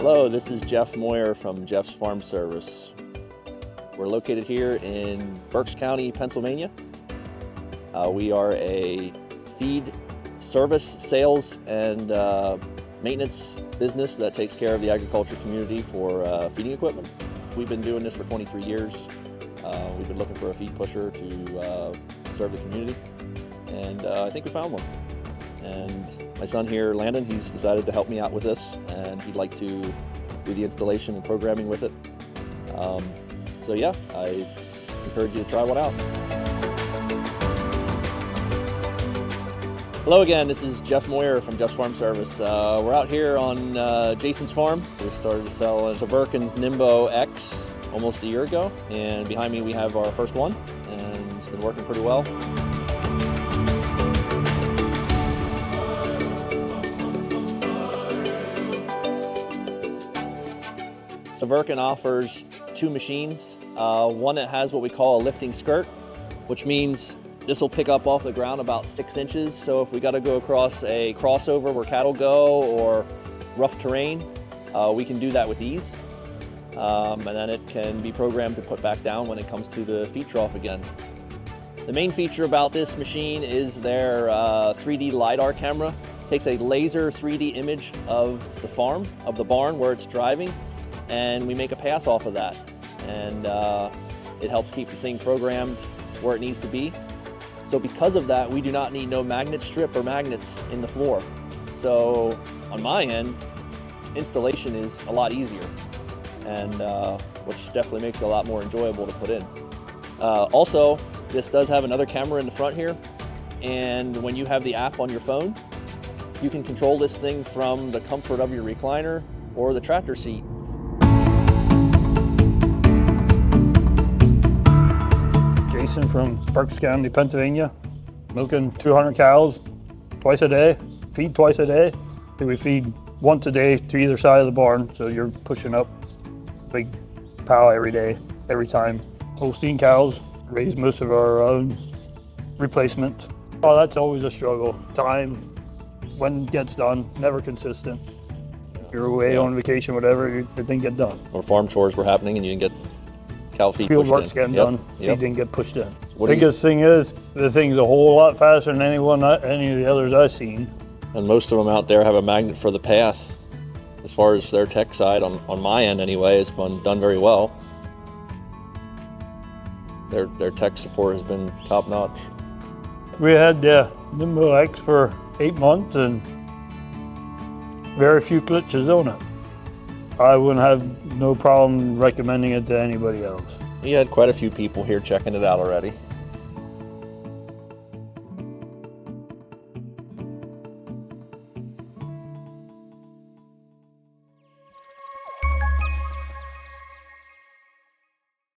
Hello, this is Jeff Moyer from Jeff's Farm Service. We're located here in Berks County, Pennsylvania. We are a feed service, sales, and maintenance business that takes care of the agriculture community for feeding equipment. We've been doing this for 23 years. We've been looking for a feed pusher to serve the community, and I think we found one. And my son here, Landon, he's decided to help me out with this, and he'd like to do the installation and programming with it. So yeah, I encourage you to try one out. Hello again, this is Jeff Moyer from Jeff's Farm Service. We're out here on Jayson's farm. We started to sell a Sveaverken's Nimbo X almost a year ago, and behind me we have our first one, and it's been working pretty well. Sveaverken offers two machines. One that has what we call a lifting skirt, which means this will pick up off the ground about 6 inches. So if we got to go across a crossover where cattle go or rough terrain, we can do that with ease. And then it can be programmed to put back down when it comes to the feed trough again. The main feature about this machine is their 3D LiDAR camera. It takes a laser 3D image of the farm, of the barn where it's driving, and we make a path off of that. And it helps keep the thing programmed where it needs to be. So because of that, we do not need no magnet strip or magnets in the floor. So on my end, installation is a lot easier, and which definitely makes it a lot more enjoyable to put in. Also, this does have another camera in the front here, and when you have the app on your phone, you can control this thing from the comfort of your recliner or the tractor seat. Jayson from Berks County, Pennsylvania, milking 200 cows twice a day, feed twice a day. We feed once a day to either side of the barn, so you're pushing up big pile every day, every time. Holstein cows raise most of our own replacements. Oh, that's always a struggle. Time, when it gets done, never consistent. If you're away on vacation, whatever, it didn't get done. Or farm chores were happening and you didn't get cow feed Field pushed work's in. getting done, feed didn't get pushed in. Biggest thing is, the thing's a whole lot faster than any of the others I've seen. And most of them out there have a magnet for the path. As far as their tech side, on my end anyway, it's been done very well. Their tech support has been top notch. We had the Nimbo X for 8 months and very few glitches on it. I wouldn't have no problem recommending it to anybody else. We had quite a few people here checking it out already.